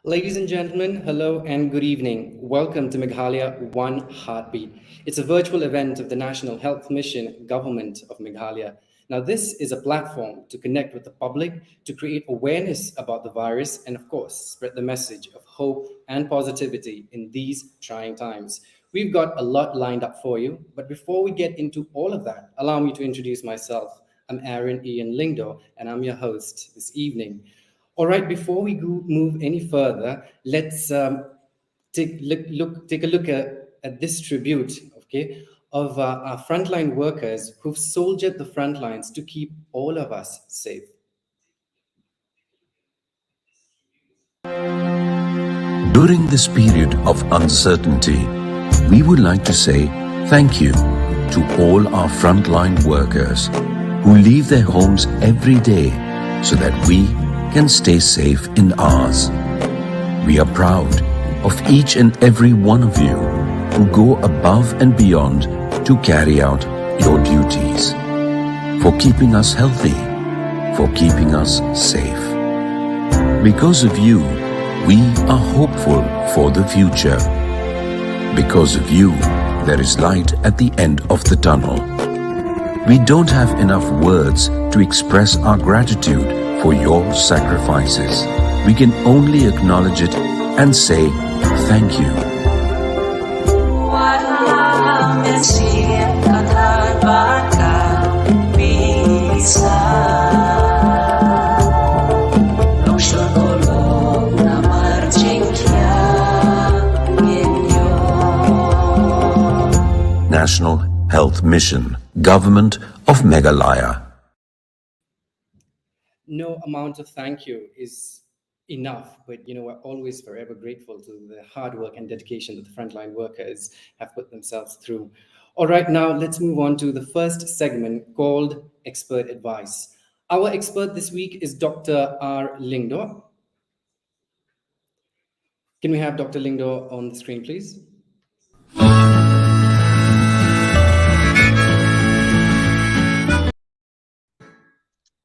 Ladies and gentlemen, hello and good evening. Welcome to Meghalaya One Heartbeat. It's a virtual event of the National Health Mission Government of Meghalaya. Now, this is a platform to connect with the public, to create awareness about the virus, and of course, spread the message of hope and positivity in these trying times. We've got a lot lined up for you, but before we get into all of that, allow me to introduce myself. I'm Aaron Ian Lingdo, and I'm your host this evening. All right, before we move any further, let's take a look at this tribute, okay, of our frontline workers who've soldiered the front lines to keep all of us safe. During this period of uncertainty, we would like to say thank you to all our frontline workers who leave their homes every day so that we can stay safe in ours. We are proud of each and every one of you who go above and beyond to carry out your duties, for keeping us healthy, for keeping us safe. Because of you, we are hopeful for the future. Because of you, there is light at the end of the tunnel. We don't have enough words to express our gratitude for your sacrifices. We can only acknowledge it and say thank you. National Health Mission, Government of Meghalaya. No amount of thank you is enough, but we're always forever grateful to the hard work and dedication that the frontline workers have put themselves through. All right, now let's move on to the first segment called Expert Advice. Our expert this week is Dr. R. Lingdo. Can we have Dr. Lingdo on the screen, please?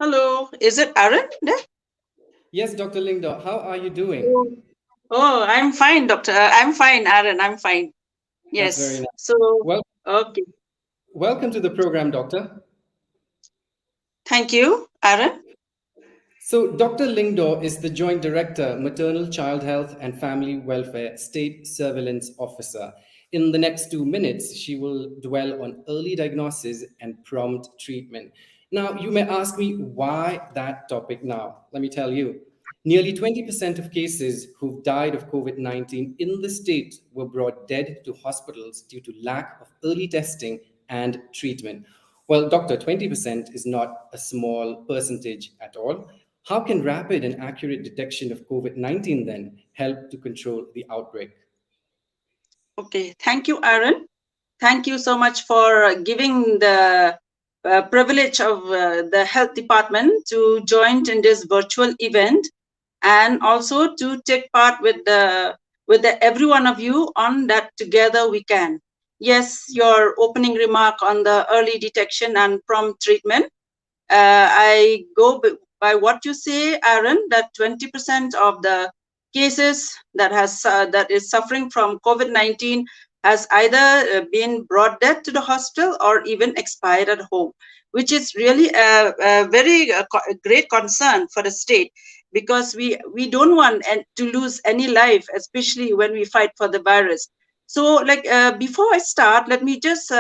Hello, is it Aaron there? Yes, Dr. Lingdo, how are you doing? Oh, I'm fine, doctor. I'm fine, Aaron. I'm fine. That's very Yes. nice. So, Well, okay. welcome to the program, Doctor. Thank you, Aaron. So, Dr. Lingdo is the Joint Director, Maternal Child Health and Family Welfare State Surveillance Officer. In the next 2 minutes, she will dwell on early diagnosis and prompt treatment. Now, you may ask me why that topic now. Let me tell you. Nearly 20% of cases who've died of COVID 19 in the state were brought dead to hospitals due to lack of early testing and treatment. Well, doctor, 20% is not a small percentage at all. How can rapid and accurate detection of COVID 19 then help to control the outbreak? Okay. Thank you, Aaron. Thank you so much for giving the privilege of the health department to join in this virtual event and also to take part with the every one of you on that together we can. Yes, your opening remark on the early detection and prompt treatment. I go by what you say, Aaron, that 20% of the cases that is suffering from COVID-19 has either been brought dead to the hospital or even expired at home, which is really a very great concern for the state, because we don't want to lose any life, especially when we fight for the virus. So, before I start, let me just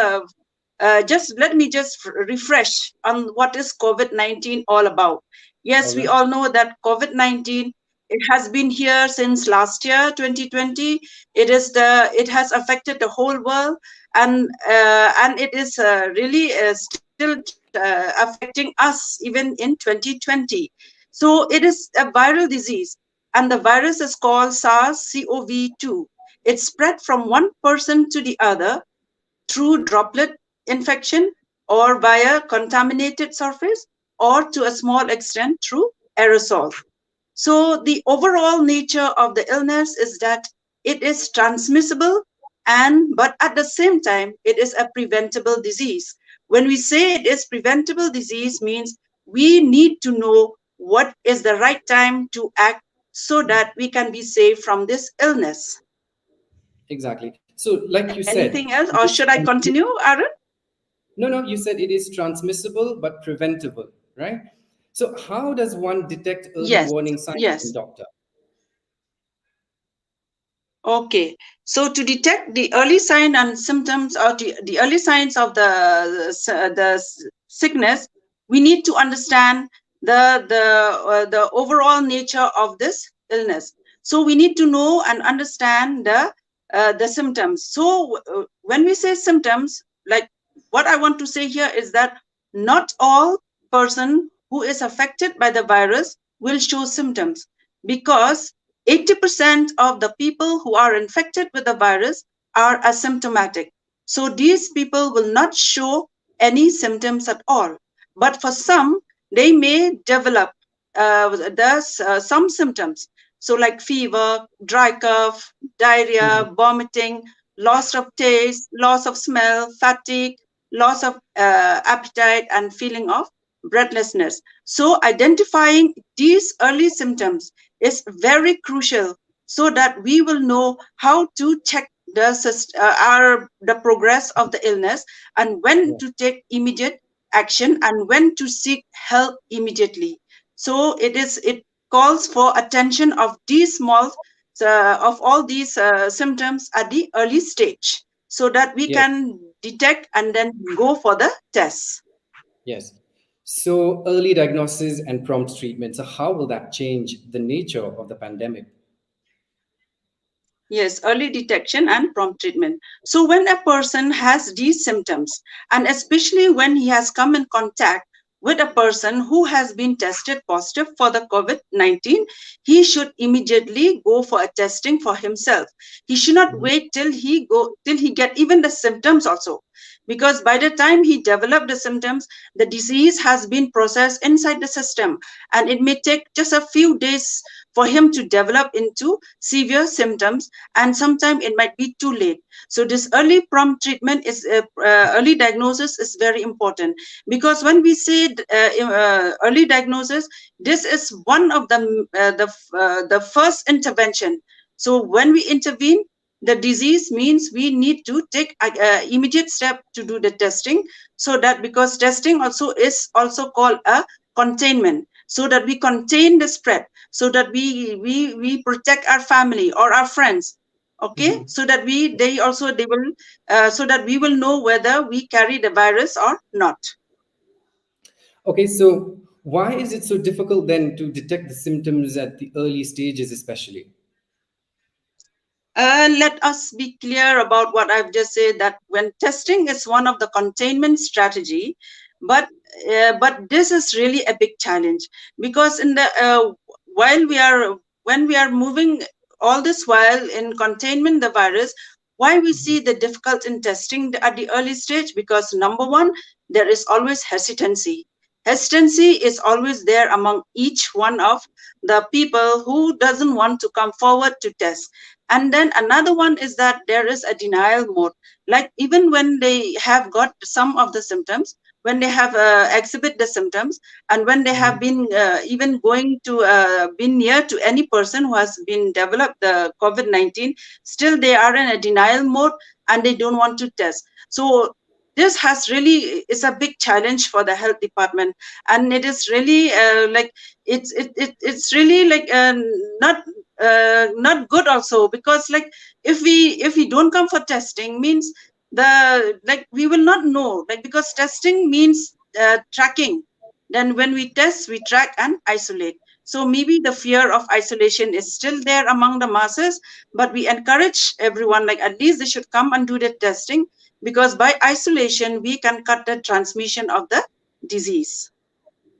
refresh on what is COVID-19 all about. Yes, we all know that COVID-19, it has been here since last year, 2020. It has affected the whole world, and it is really still affecting us even in 2020. So it is a viral disease, and the virus is called SARS-CoV-2. It spread from one person to the other through droplet infection or via contaminated surface, or to a small extent through aerosol. So the overall nature of the illness is that it is transmissible, but at the same time it is a preventable disease. When we say it is preventable disease, means we need to know what is the right time to act so that we can be saved from this illness. Exactly. So, like you said, Anything else, it or is should I continue, Aaron? no, no, you said it is transmissible but preventable, right? So, how does one detect early Yes, warning signs, yes. doctor? Okay, so to detect the early sign and symptoms, or the early signs of the sickness, we need to understand the overall nature of this illness. So we need to know and understand the symptoms. So when we say symptoms, like what I want to say here is that not all person who is affected by the virus will show symptoms, because 80% of the people who are infected with the virus are asymptomatic. So these people will not show any symptoms at all. But for some, they may develop some symptoms. So like fever, dry cough, Mhm. diarrhea, vomiting, loss of taste, loss of smell, fatigue, loss of appetite, and feeling of breathlessness. So identifying these early symptoms is very crucial, so that we will know how to check the progress of the illness, and when Yeah. to take immediate action, and when to seek help immediately. So it calls for attention of these small of all these symptoms at the early stage, so that we Yes. can detect and then go for the tests. Yes. So, early diagnosis and prompt treatment. So, how will that change the nature of the pandemic? Yes, early detection and prompt treatment. So when a person has these symptoms, and especially when he has come in contact with a person who has been tested positive for the COVID-19, he should immediately go for a testing for himself. He should not Mhm. wait till he get even the symptoms also. Because by the time he developed the symptoms, the disease has been processed inside the system, and it may take just a few days for him to develop into severe symptoms, and sometimes it might be too late. So this early prompt treatment is early diagnosis is very important, because when we say early diagnosis, this is one of the first intervention. So when we intervene the disease, means we need to take immediate step to do the testing, so that, because testing also is also called a containment, so that we contain the spread, so that we protect our family or our friends. Okay, Mhm. so that they will so that we will know whether we carry the virus or not. Okay, so why is it so difficult then to detect the symptoms at the early stages, especially? Let us be clear about what I've just said, that when testing is one of the containment strategy, but but this is really a big challenge, because in the while we are when we are moving all this while in containment the virus, why we see the difficult in testing at the early stage? Because number one, there is always hesitancy. Hesitancy is always there among each one of the people who doesn't want to come forward to test. And then another one is that there is a denial mode. Like even when they have got some of the symptoms, when they have exhibit the symptoms, and when they have Mhm. been even going to been near to any person who has been developed the COVID-19, still they are in a denial mode, and they don't want to test. So this has really is a big challenge for the health department, and it is really it's really like not not good also, because like if we don't come for testing, means the like we will not know, like, because testing means tracking. Then when we test, we track and isolate. So maybe the fear of isolation is still there among the masses, but we encourage everyone, like at least they should come and do the testing, because by isolation we can cut the transmission of the disease.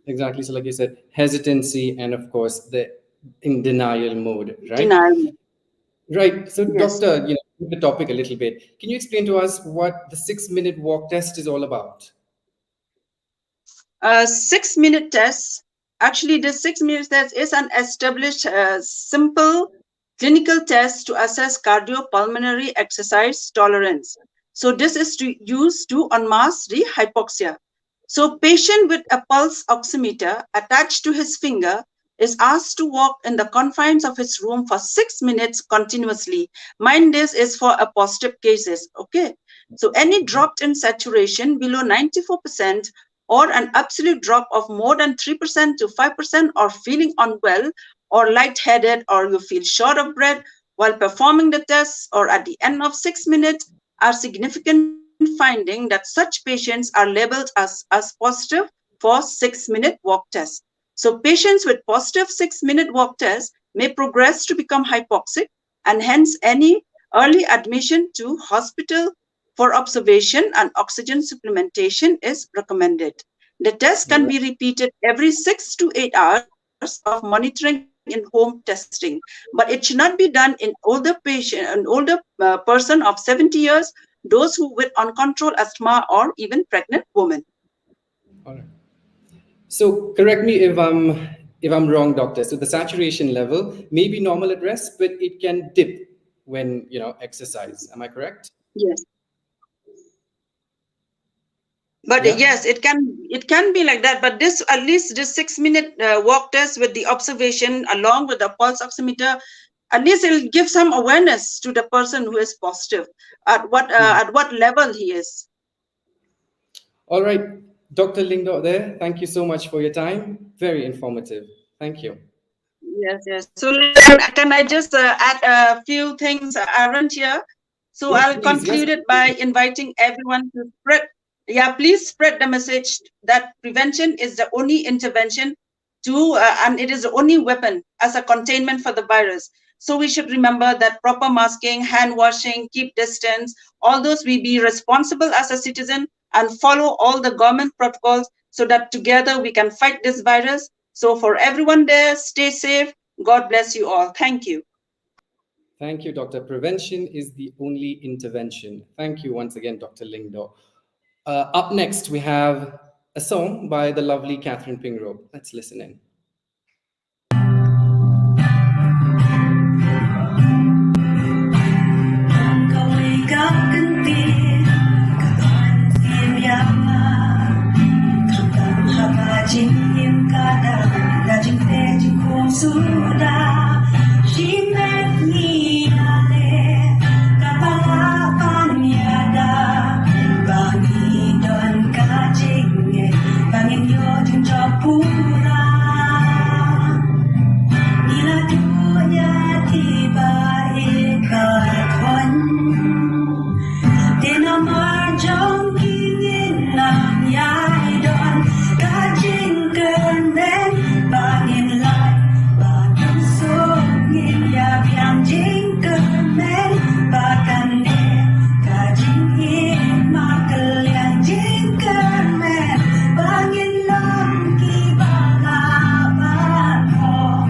Exactly. So, like you said, hesitancy and, of course, the in denial mode, right? Denial. Right. So, Yes. doctor, the topic a little bit. Can you explain to us what the 6 minute walk test is all about? 6 minute test. Actually, the 6 minute test is an established, simple clinical test to assess cardiopulmonary exercise tolerance. So this is used to unmask the hypoxia. So patient with a pulse oximeter attached to his finger is asked to walk in the confines of his room for 6 minutes continuously. Mind this is for a positive cases, okay? So any drop in saturation below 94% or an absolute drop of more than 3% to 5% or feeling unwell or lightheaded or you feel short of breath while performing the tests or at the end of 6 minutes are significant finding that such patients are labeled as positive for 6-minute walk test. So patients with positive 6-minute walk test may progress to become hypoxic and hence any early admission to hospital for observation and oxygen supplementation is recommended. The test can be repeated every 6 to 8 hours of monitoring in home testing, but it should not be done in older patient, an older person of 70 years, those who with uncontrolled asthma or even pregnant women. All right. So correct me if I'm wrong, doctor. So the saturation level may be normal at rest, but it can dip when exercise. Am I correct? Yes. But Yeah. yes, it can be like that. But this at least this 6-minute walk test with the observation along with the pulse oximeter, at least it'll give some awareness to the person who is positive at what level he is. All right, Dr. Lingdo there. Thank you so much for your time. Very informative. Thank you. Yes. So can I just add a few things, Aaron, here? So Yes, I'll please. conclude Yes. it by inviting everyone to spread. Yeah, please spread the message that prevention is the only intervention and it is the only weapon as a containment for the virus. So we should remember that proper masking, hand washing, keep distance, all those we be responsible as a citizen and follow all the government protocols so that together we can fight this virus. So for everyone there, stay safe. God bless you all. Thank you. Thank you, Doctor. Prevention is the only intervention. Thank you once again, Dr. Lingdo. Up next, we have a song by the lovely Catherine Pingrove. Let's listen in. She met me kapala panyada bangi don kajing bangin yo jun chapura ila tuya tiba ikatwan dinamar jong kingin lang yai don kajing kernen bangin lai bangin so ya biang jingker men bahkan kajing makal yang jingker men bangin lang kibalapan ho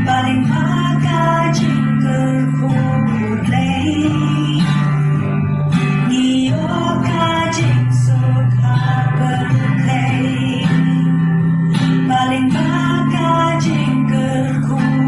paling maka jingker kulay niyo kajing suka berlay paling maka jingker kulay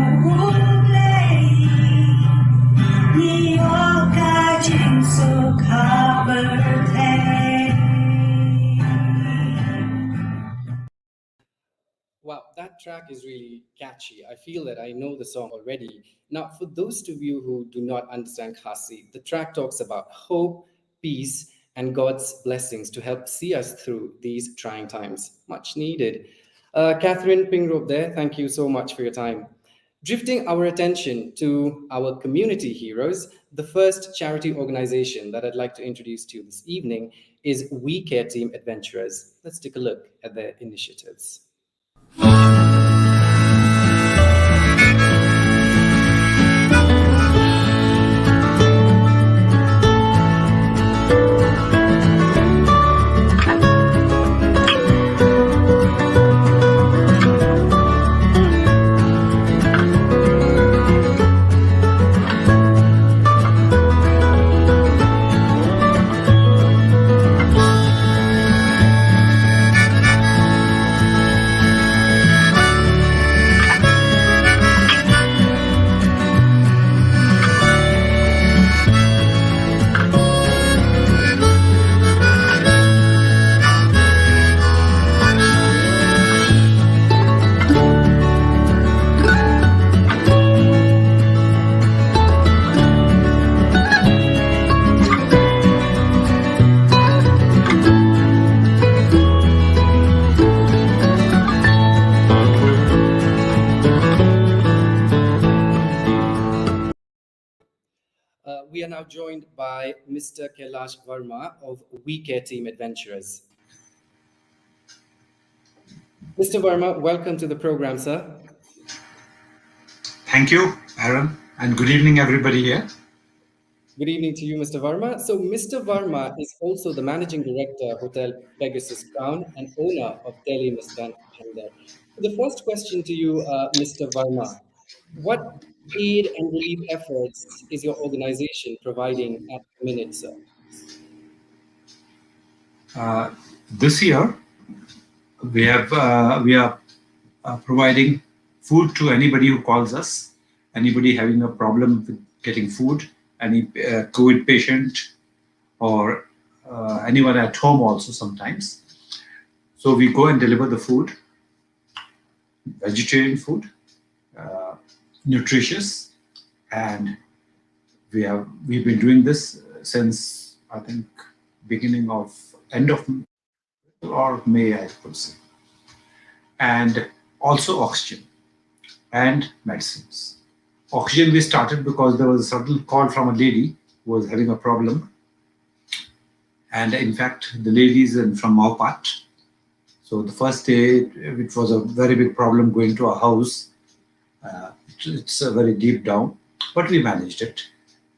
Wow, that track is really catchy. I feel that I know the song already. Now, for those of you who do not understand Khasi, the track talks about hope, peace, and God's blessings to help see us through these trying times. Much needed. Catherine Pingrove there, thank you so much for your time. Drifting our attention to our community heroes, the first charity organization that I'd like to introduce to you this evening is We Care Team Adventurers. Let's take a look at their initiatives. now joined by Mr. Kailash Verma of We Care Team Adventurers. Mr. Verma, welcome to the program, sir. Thank you, Aaron, and good evening, everybody here. Good evening to you, Mr. Verma. So, Mr. Verma is also the managing director, Hotel Pegasus Crown, and owner of Delhi Mistan Chandar. So the first question to you, Mr. Verma, what aid and relief efforts is your organization providing at the minute, sir? This year, we are providing food to anybody who calls us, anybody having a problem with getting food, any COVID patient, or anyone at home also sometimes. So we go and deliver the food, vegetarian food, nutritious, and we've been doing this since I think end of or May, I could say. And also oxygen and medicines. Oxygen we started because there was a sudden call from a lady who was having a problem. And in fact, the lady is from Maupat. So the first day, it was a very big problem going to a house. It's a very deep down, but we managed it.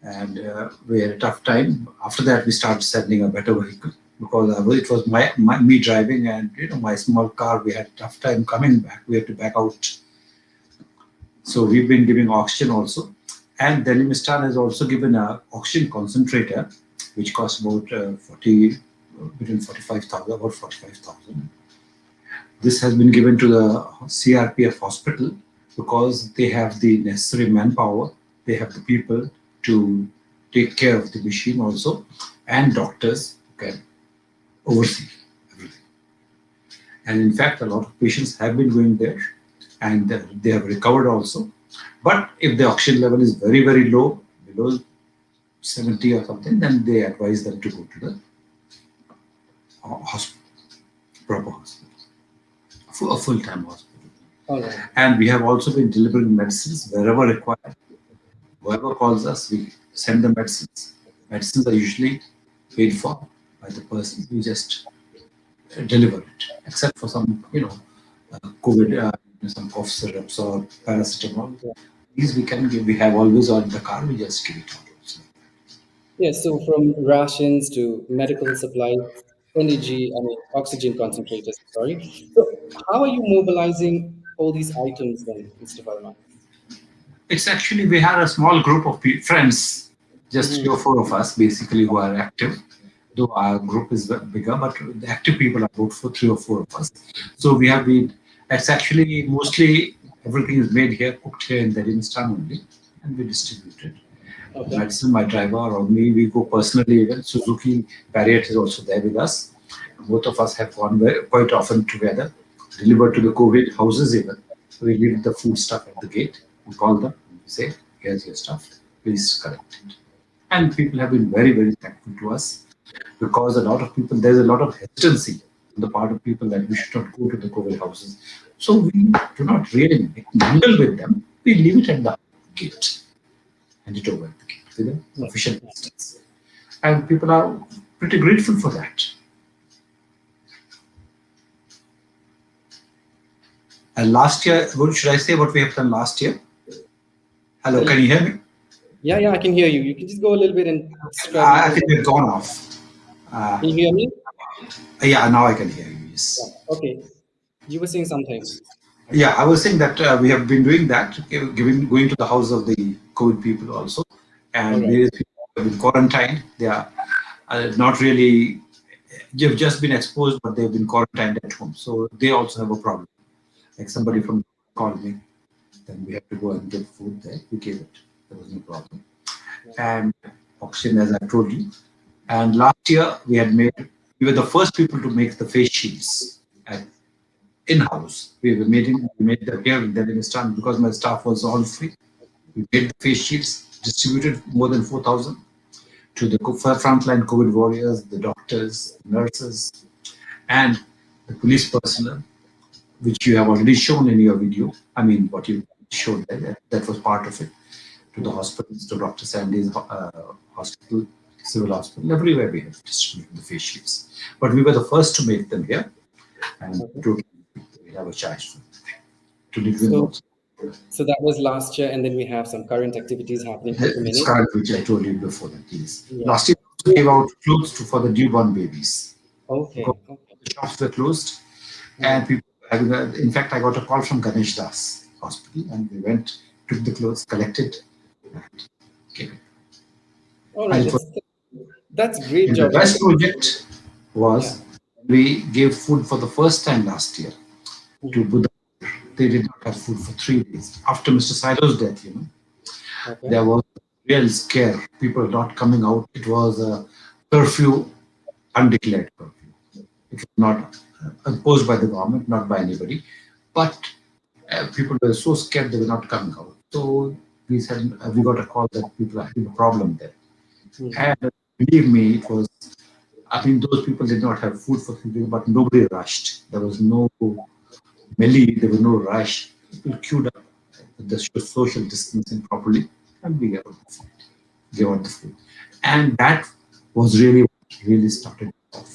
And we had a tough time. After that, we started sending a better vehicle because it was me driving, and my small car. We had a tough time coming back. We had to back out. So we've been giving oxygen also, and Delhi Mistan has also given a oxygen concentrator, which costs about between 45,000, about 45,000. This has been given to the CRPF hospital because they have the necessary manpower. They have the people to take care of the machine also, and doctors who can oversee everything. And in fact, a lot of patients have been going there, and they have recovered also. But if the oxygen level is very, very low, below 70 or something, then they advise them to go to the hospital, proper hospital, a full-time hospital. Right. And we have also been delivering medicines wherever required. Whoever calls us, we send the medicines. Medicines are usually paid for by the person. We just deliver it, except for some, COVID, some cough syrups or paracetamol. Yeah. These we can give. We have always on the car. We just give it out also. Yes, so from rations to medical supplies, oxygen concentrators, sorry. So how are you mobilizing all these items then, Mr. Verma? It's actually, we had a small group of friends, just 3 or 4 of us basically, who are active. Though our group is bigger, but the active people are about 3 or 4 of us. So we have been, it's actually mostly everything is made here, cooked here in Delhi Mistan only, and we distribute it. Okay. Medicine, my driver or me, we go personally even. Suzuki Barrier is also there with us. Both of us have gone quite often together, delivered to the COVID houses even. So we leave the food stuff at the gate. We call them, and we say, here's your stuff, please collect it. And people have been very, very thankful to us, because there's a lot of hesitancy on the part of people that we should not go to the COVID houses. So we do not really mingle with them. We leave it at the gate, hand it over at the gate with an official distance. And people are pretty grateful for that. And last year, what should I say what we have done last year? Hello, can you hear me? Yeah, I can hear you. You can just go a little bit and I think it's gone off. Can you hear me? Yeah, now I can hear you, yes. Yeah. Okay. You were saying something. Yeah, I was saying that we have been doing that, going to the house of the COVID people also. And various people have been quarantined. They are not really, they've just been exposed, but they've been quarantined at home. So they also have a problem. Like somebody from called me, then we have to go and get food there. We gave it. There was no problem. And oxygen, as I told you. And last year we were the first people to make the face shields in-house. We made them here in Delhi Mistan because my staff was all free. We made the face shields, distributed more than 4,000 to the frontline COVID warriors, the doctors, nurses, and the police personnel, which you have already shown in your video. I mean, what you showed there, that was part of it. to the hospitals, to Dr. Sandy's hospital, civil hospital, everywhere we have distributed the face shields. But we were the first to make them here, and Okay. totally we have a charge for them. To Lithuania So, also. so that was last year, and then we have some current activities happening at the This minute. current, which I told you before that, yes. Yeah. Last year, we also gave out clothes for the newborn babies because Okay. Okay. the shops were closed and Hmm. people having in fact, I got a call from Ganesh Das Hospital and we went, took the clothes, collected, and gave it. All right. I'll put, That's great and the job. best project Yeah. was we gave food for the first time last year to Mhm. Buddha. They did not have food for 3 days. After Mr. Saido's death, Okay. there was real scare. People not coming out. It was a curfew, undeclared curfew. It was not imposed by the government, not by anybody. But people were so scared they were not coming out. So we said, we got a call that people are having a problem there. Mhm. And believe me, it was, I mean, those people did not have food for 3 days, but nobody rushed. There was no melee, there was no rush. People queued up with the social distancing properly, and we gave out the food. And that was really what really started off.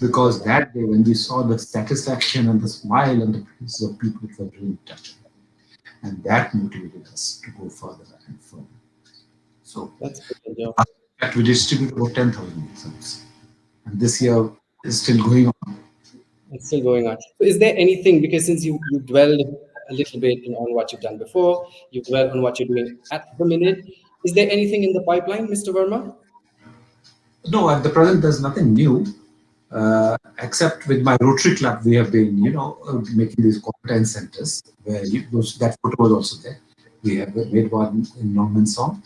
Because that day, when we saw the satisfaction and the smile on the faces of people, it was really touching. And that motivated us to go further and further. So, That's brilliant job. that we distributed about 10,000 exams. And this year is still going on. It's still going on. So is there anything, because since you dwelled a little bit on what you've done before, you dwell on what you're doing at the minute, is there anything in the pipeline, Mr. Verma? No, at the present, there's nothing new, except with my Rotary Club, we have been, making these quarantine centers where that photo was also there. We have made one in Norman Song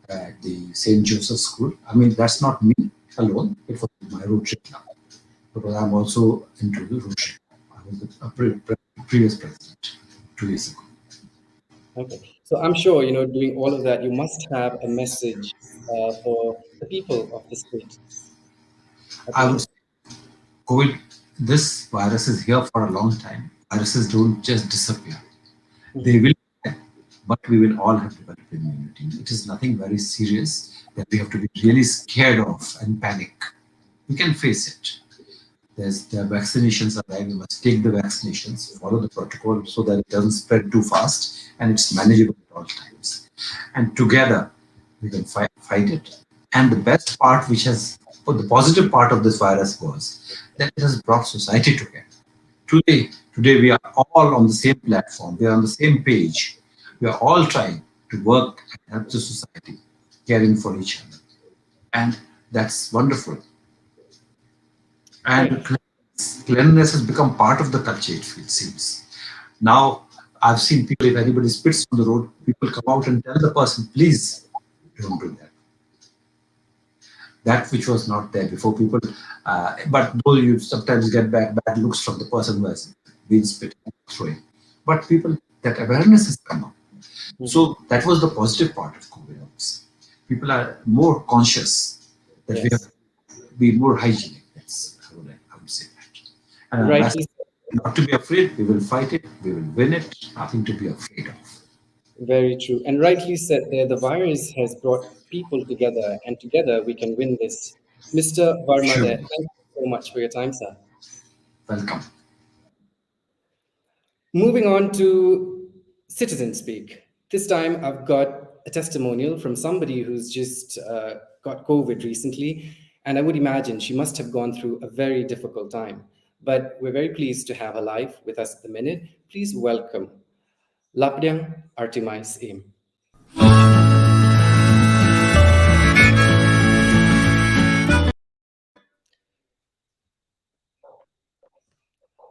at the St. Joseph School. I mean, that's not me alone, it was my Rotary Club, because I'm also into the Rotary. I was a previous president 2 years ago. Okay. So I'm sure, doing all of that, you must have a message for the people of the state at the I would minute. say COVID, this virus is here for a long time. Viruses don't just disappear. They Mhm. will, but we will all have developed immunity. It is nothing very serious that we have to be really scared of and panic. We can face it. There are vaccinations are there. We must take the vaccinations, follow the protocol so that it doesn't spread too fast and it's manageable at all times. And together we can fight it. And the best part, the positive part of this virus was that it has brought society together. Today we are all on the same platform. We are on the same page. We are all trying to work and help the society, caring for each other, and that's wonderful. And Right. cleanliness has become part of the culture. It seems now. I've seen people. If anybody spits on the road, people come out and tell the person, "Please don't do that." That which was not there before. People, but though you sometimes get bad looks from the person who has been spit and throwing, but people, that awareness has come up. Mhm. So that was the positive part of COVID. I would say. People are more conscious that we have Yes. to be more hygienic. That's I would say that. And that's Rightly, not to be afraid. We will fight it. We will win it. Nothing to be afraid of. very true. And rightly said there, the virus has brought people together, and together we can win this. Mr. Varma Sure. there, thank you so much for your time, sir. Welcome. Moving on to Citizen Speak. This time I've got a testimonial from somebody who's just got COVID recently, and I would imagine she must have gone through a very difficult time. But we're very pleased to have her live with us at the minute. Please welcome Lapdyang Artimais Im.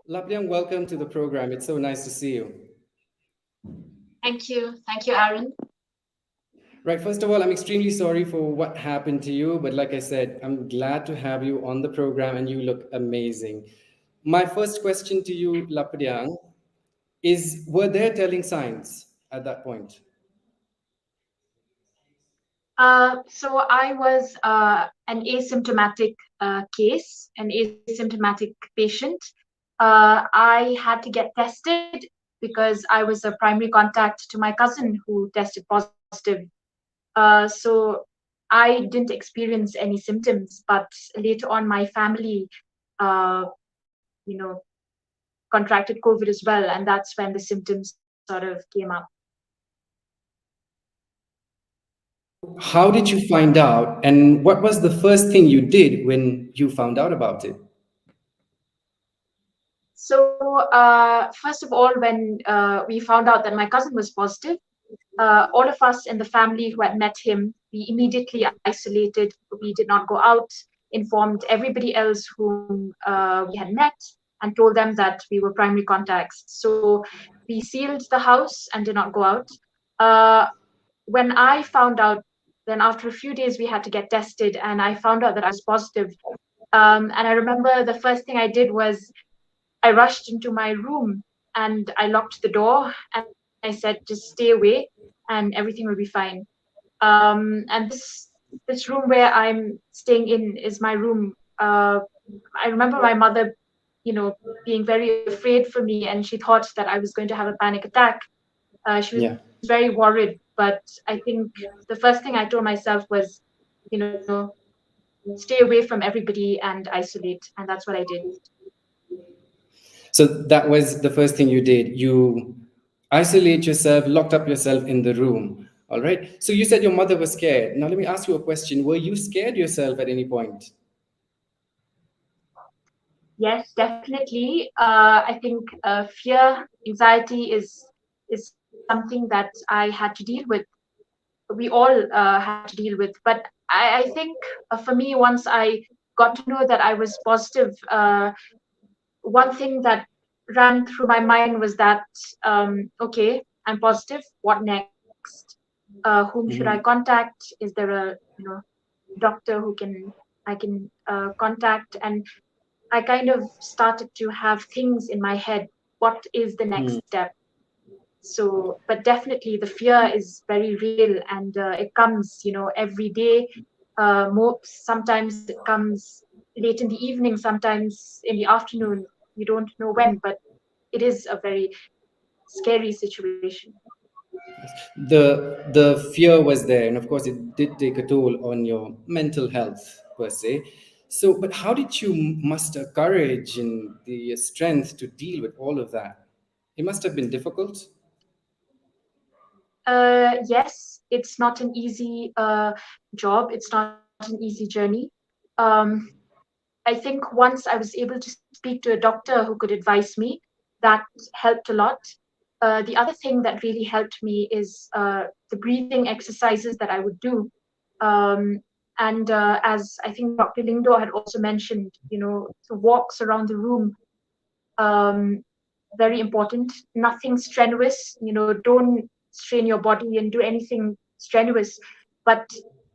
Lapdyang, welcome to the program. It's so nice to see you. Thank you. Thank you, Aaron. Right, first of all, I'm extremely sorry for what happened to you, but like I said, I'm glad to have you on the program and you look amazing. My first question to you, Lapdyang, is were there telling signs at that point? So I was an asymptomatic case, an asymptomatic patient. I had to get tested because I was a primary contact to my cousin who tested positive. positive. So I didn't experience any symptoms, but later on, my family, uh, you know, contracted COVID as well, and that's when the symptoms sort of came up. How did you find out, and what was the first thing you did when you found out about it? So first of all, when we found out that my cousin was positive, all of us in the family who had met him, we immediately isolated. We did not go out, informed everybody else whom we had met, and told them that we were primary contacts. So we sealed the house and did not go out. Uh, when I found out, then after a few days, we had to get tested, and I found out that I was positive. And I remember the first thing I did was I rushed into my room and I locked the door and I said, just stay away and everything will be fine. And this room where I'm staying in is my room. I remember my mother, being very afraid for me, and she thought that I was going to have a panic attack. She was Yeah. very worried, but I think the first thing I told myself was, you know, stay away from everybody and isolate, and that's what I did. So that was the first thing you did. You isolate yourself, locked up yourself in the room. All right. So you said your mother was scared. Now let me ask you a question. Were you scared yourself at any point? Yes, definitely. I think fear, anxiety is something that I had to deal with. We all had to deal with. But I think for me, once I got to know that I was positive, one thing that ran through my mind was that, okay, I'm positive. What next? Whom should I Mhm. contact? Is there a doctor who can I can contact? And I kind of started to have things in my head. What is the next step? So, but definitely the fear is very real, and it comes, every day. More sometimes it comes late in the evening, sometimes in the afternoon. You don't know when, but it is a very scary situation. The fear was there, and of course, it did take a toll on your mental health per se. So, but how did you muster courage and the strength to deal with all of that? It must have been difficult. Yes, it's not an easy job. It's not an easy journey. Um, I think once I was able to speak to a doctor who could advise me, that helped a lot. The other thing that really helped me is the breathing exercises that I would do. And as I think Dr. Lingdo had also mentioned, the walks around the room, um, very important. Nothing strenuous, don't strain your body and do anything strenuous. But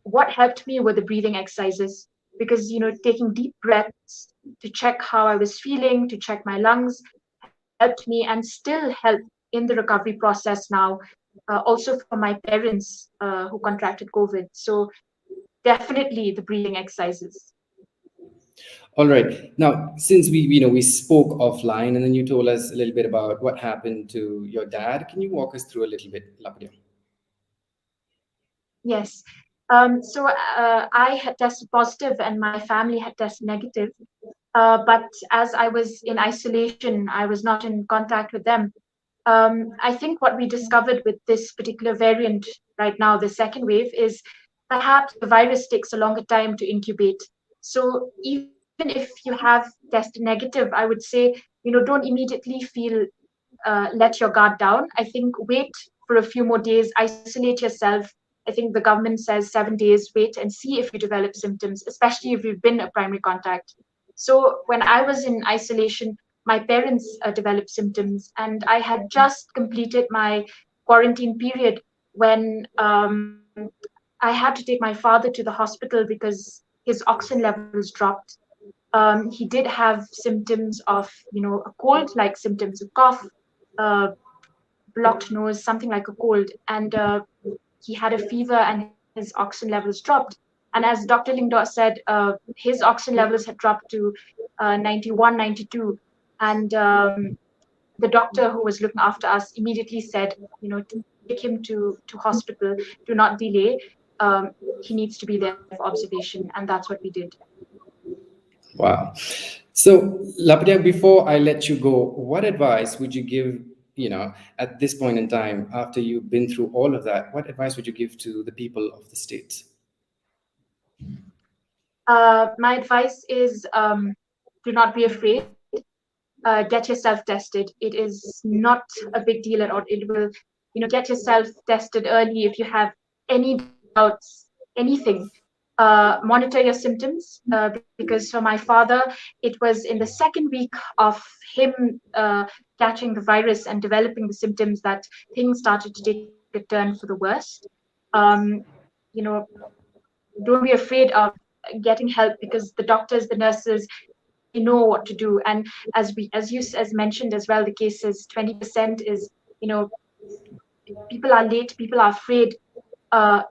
what helped me were the breathing exercises, because taking deep breaths to check how I was feeling, to check my lungs, helped me and still help in the recovery process now. Also for my parents who contracted COVID. So definitely the breathing exercises. All right. Now, since we spoke offline, and then you told us a little bit about what happened to your dad, can you walk us through a little bit, Lapadia? Yes. So I had tested positive and my family had tested negative. But as I was in isolation, I was not in contact with them. I think what we discovered with this particular variant right now, the second wave, is perhaps the virus takes a longer time to incubate. So even if you have tested negative, I would say, don't immediately let your guard down. I think wait for a few more days, isolate yourself. I think the government says 7 days, wait and see if you develop symptoms, especially if you've been a primary contact. So when I was in isolation, my parents developed symptoms, and I had just completed my quarantine period when I had to take my father to the hospital because his oxygen levels dropped. He did have symptoms of, a cold-like symptoms, a cough, uh, blocked nose, something like a cold, and he had a fever and his oxygen levels dropped. And as Dr. Lingdor said, his oxygen levels had dropped to 91, 92, and the doctor who was looking after us immediately said, take him to hospital. Do not delay. He needs to be there for observation, and that's what we did. Wow. So, Lapadia, before I let you go, what advice would you give, at this point in time, after you've been through all of that, what advice would you give to the people of the state? My advice is do not be afraid. Get yourself tested. It is not a big deal at all. It will, get yourself tested early if you have any doubts, anything. Monitor your symptoms, because for my father, it was in the second week of him catching the virus and developing the symptoms that things started to take a turn for the worst. Don't be afraid of getting help, because the doctors, the nurses, they know what to do. And as mentioned as well, the case is 20% is, people are late, people are afraid.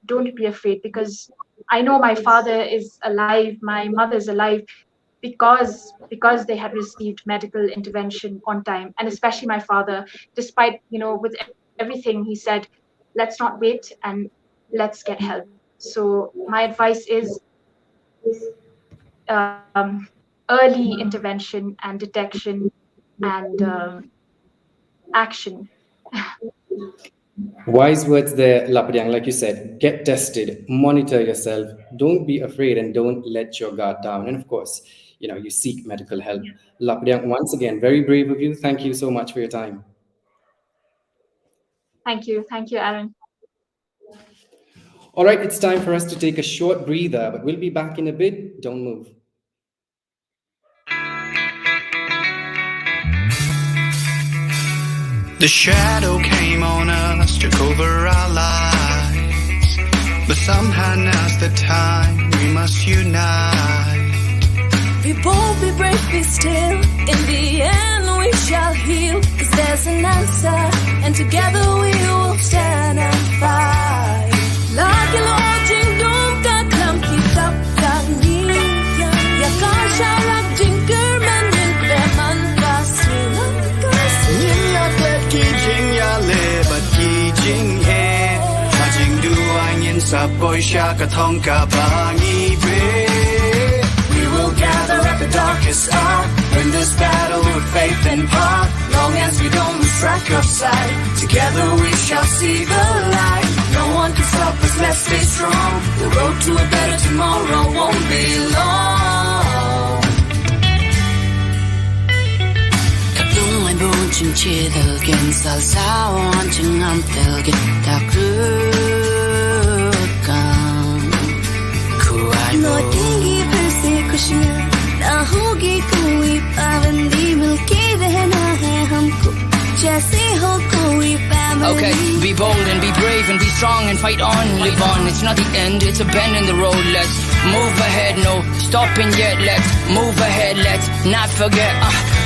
Don't be afraid, because I know my father is alive, my mother is alive, because they had received medical intervention on time. And especially my father, despite, with everything, he said, let's not wait and let's get help. So my advice is early intervention and detection and action. Wise words there, Lapadang. Like you said, get tested, monitor yourself, don't be afraid, and don't let your guard down. And of course, you seek medical help. Lapadang, once again, very brave of you. Thank you so much for your time. Thank you, Aaron. All right, it's time for us to take a short breather, but we'll be back in a bit. Don't move. The shadow came on us, took over our lives. But somehow now's the time we must unite. Be bold, be brave, be still. In the end we shall heal. 'Cause there's an answer, and together we will stand and fight. Lagi lojing dum ka klam kitap ka ni. Ya kasha rak jinker man yin kreman kasi. Yin ya klet ki jing ya le but ki jing he. Cha jing du an yin sa boy sha ka thong ka bangi be. We will gather at the darkest hour. Win this battle with faith and power. Long as we don't lose track of sight. Together we shall see the light. No one can stop us, let's stay strong. The road to a better tomorrow won't be long. Kapung ay buong chinchidal Gin sal sawan chingam telgit takrukam Kuwai mo Tingi perse खुशियाँ ना होगी कोई पाबंदी मिलके रहना है हमको जैसे हो कोई family. Okay, be bold and be brave and be strong and fight on, live on. It's not the end, it's a bend in the road. Let's move ahead, no stopping yet. Let's move ahead, let's not forget.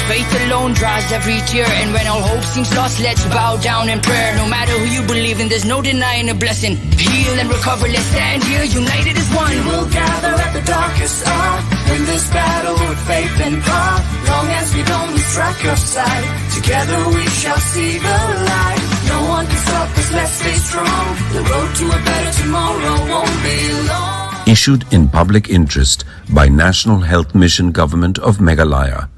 Faith alone dries every tear, and when all hope seems lost, let's bow down in prayer. No matter who you believe in, there's no denying a blessing. Heal and recover, let's stand here united as one. We will gather at the darkest hour. Win this battle with faith and power. Long as we don't lose track of sight. Together we shall see the light. No one can stop us, let's stay strong. The road to a better tomorrow won't be long. Issued in public interest by National Health Mission Government of Meghalaya.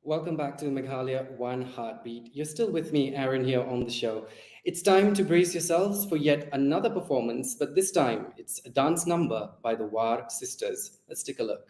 Welcome back to Meghalaya One Heartbeat. You're still with me, Aaron, here on the show. It's time to brace yourselves for yet another performance, but this time it's a dance number by the War Sisters. Let's take a look.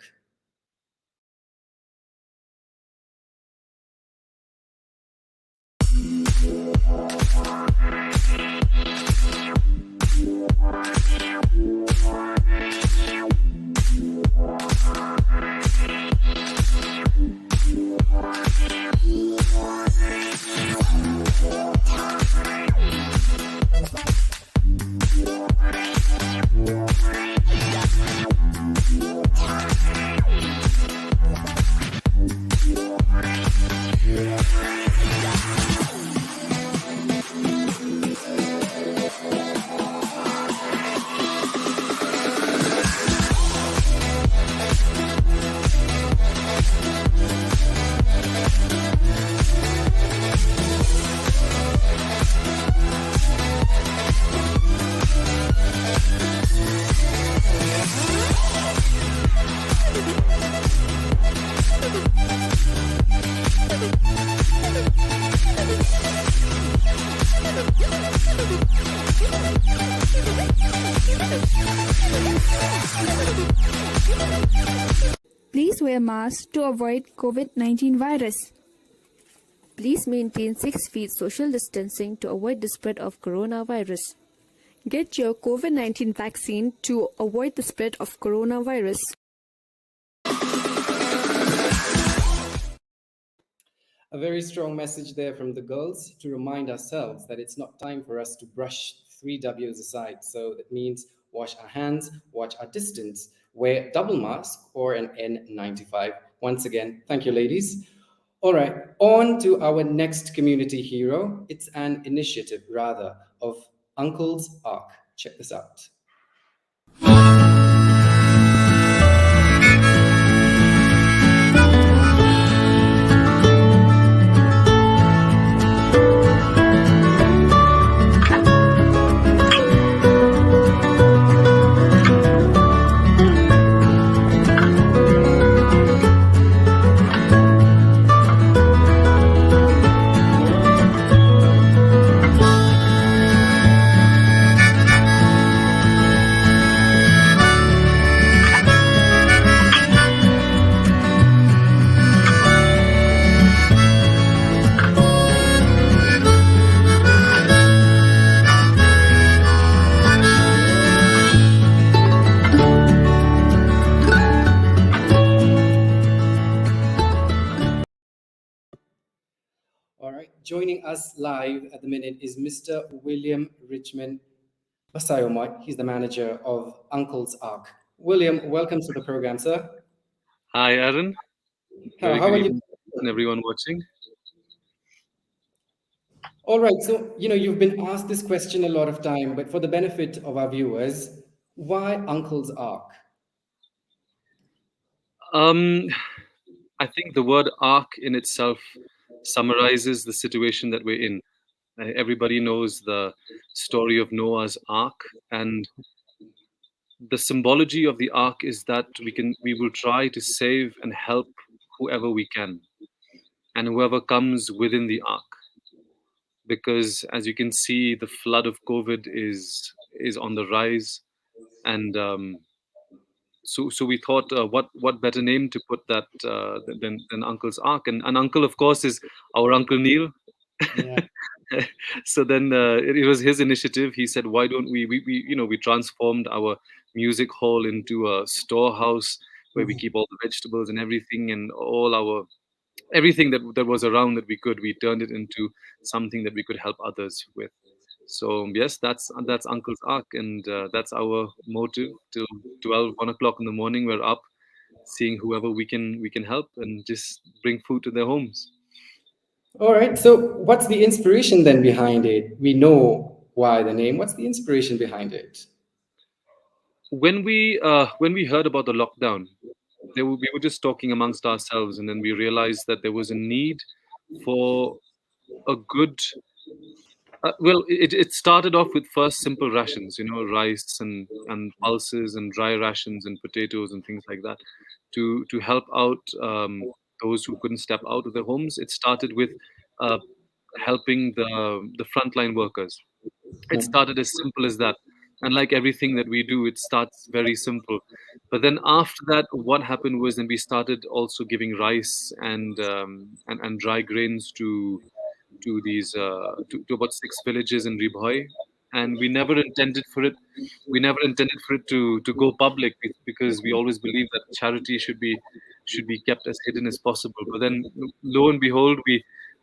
Please wear masks to avoid COVID-19 virus. Please maintain 6 feet social distancing to avoid the spread of coronavirus. Get your COVID-19 vaccine to avoid the spread of coronavirus. A very strong message there from the girls to remind ourselves that it's not time for us to brush 3 Ws aside. So that means wash our hands, watch our distance, wear double mask or an N95. Once again, thank you, ladies. All right, on to our next community hero. It's an initiative, rather, of Uncle's Ark. Check this out. All right, joining us live at the minute is Mr. William Richmond Basayomot. He's the manager of Uncle's Ark. William, welcome to the program, sir. Hi, Aaron. Very How good are you? evening, and everyone watching. All right, so you've been asked this question a lot of time, but for the benefit of our viewers, why Uncle's Ark? I think the word ark in itself summarizes the situation that we're in. Everybody knows the story of Noah's Ark, and the symbology of the ark is that we will try to save and help whoever we can, and whoever comes within the ark. Because as you can see, the flood of COVID is on the rise, and so we thought, what better name to put that than Uncle's Ark, and Uncle, of course, is our Uncle Neil. Yeah. So then it was his initiative. He said, why don't we transformed our music hall into a storehouse where we keep all the vegetables and everything, and everything that was around that we turned it into something that we could help others with. So yes, that's Uncle's Ark, and that's our motive. Till 1 o'clock in the morning, we're up, seeing whoever we can help, and just bring food to their homes. All right, so what's the inspiration then behind it? We know why the name. What's the inspiration behind it? When we heard about the lockdown, we were just talking amongst ourselves, and then we realized that there was a need for a good. Well, it started off with first simple rations, rice and pulses and dry rations and potatoes and things like that, to help out those who couldn't step out of their homes. It started with uh, helping the frontline workers. It started as simple as that, and like everything that we do, it starts very simple. But then after that, what happened was then we started also giving rice and dry grains to these to about 6 villages in Ribhoi, and we never intended for it. We never intended for it to go public, because we always believe that charity should be kept as hidden as possible. But then, lo and behold,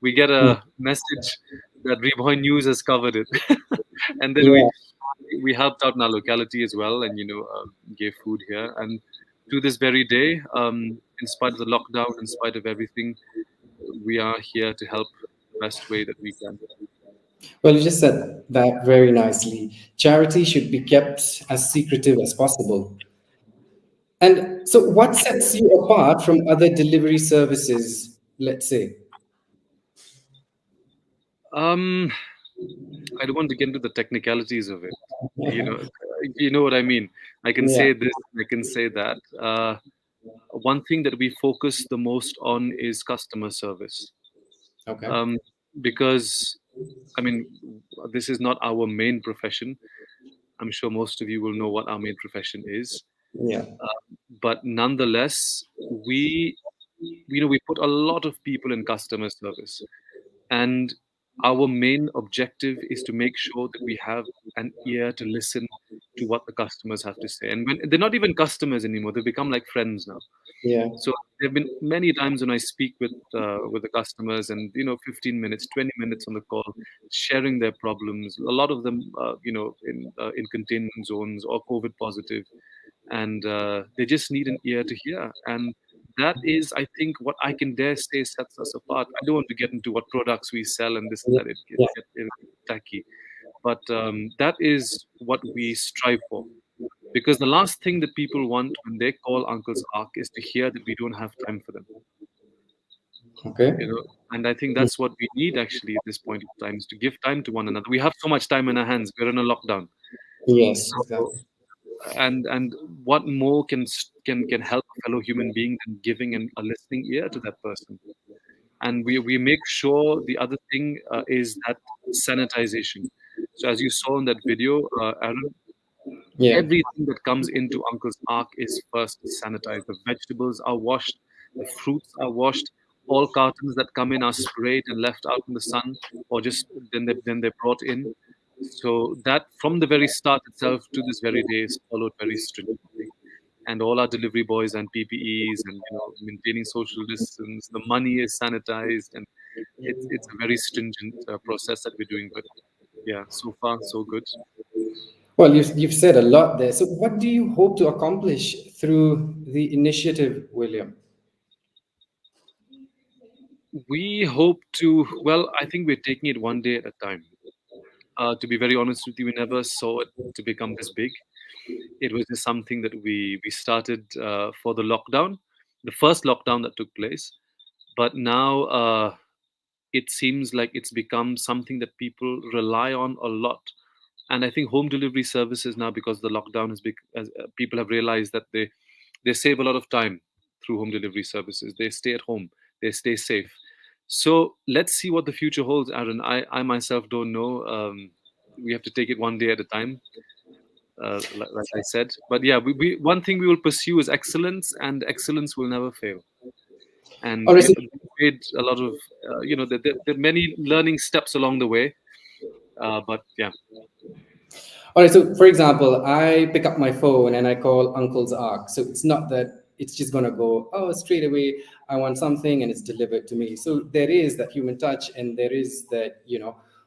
we get a message that Ribhoi News has covered it, and then Yeah. we helped out in our locality as well, and gave food here. And to this very day, in spite of the lockdown, in spite of everything, we are here to help the best way that we can. Well, you just said that very nicely. Charity should be kept as secretive as possible. And so, what sets you apart from other delivery services, let's say? Um, I don't want to get into the technicalities of it. You know what I mean. I can Yeah. say this, I can say that. One thing that we focus the most on is customer service, Okay. because I mean, this is not our main profession, I'm sure most of you will know what our main profession is. Yeah. But nonetheless, we put a lot of people in customer service, and our main objective is to make sure that we have an ear to listen to what the customers have to say. And when they're not even customers anymore, they become like friends now. Yeah. So there have been many times when I speak with the customers, and 15 minutes, 20 minutes on the call, sharing their problems. A lot of them, in containment zones or COVID positive, and they just need an ear to hear. And that is, I think, what I can dare say sets us apart. I don't want to get into what products we sell and this and Yeah. that. It Yeah. gets tacky, but that is what we strive for. Because the last thing that people want when they call Uncle's Ark is to hear that we don't have time for them. Okay. And I think that's what we need actually at this point in time, is to give time to one another. We have so much time in our hands. We're in a lockdown. Yes, So, exactly. and what more can help a fellow human being than giving a listening ear to that person? And we make sure the other thing is that sanitization. So as you saw in that video, Aaron, Yeah. everything that comes into Uncle's Ark is first sanitized. The vegetables are washed, the fruits are washed. All cartons that come in are sprayed and left out in the sun, or just then they're brought in. So that from the very start itself to this very day is followed very stringently. And all our delivery boys and PPEs and maintaining social distance, the money is sanitized, and it's a very stringent process that we're doing. But yeah, so far so good. Well, you've said a lot there. So, what do you hope to accomplish through the initiative, William? We hope to, well, I think we're taking it one day at a time. To be very honest with you, we never saw it to become this big. It was just something that we started for the lockdown, the first lockdown that took place. But now it seems like it's become something that people rely on a lot. And I think home delivery services now, because the lockdown has as people have realized that they save a lot of time through home delivery services. They stay at home, they stay safe. So let's see what the future holds, Aaron. I myself don't know. We have to take it one day at a time, like I said. But yeah, we one thing we will pursue is excellence, and excellence will never fail. And Or is it, we've made a lot of, there are many learning steps along the way. But yeah. all right, so for example, I pick up my phone and I call Uncle's Ark. So it's not that it's just going to go, oh, straight away, I want something and it's delivered to me. So there is that human touch, and there is that,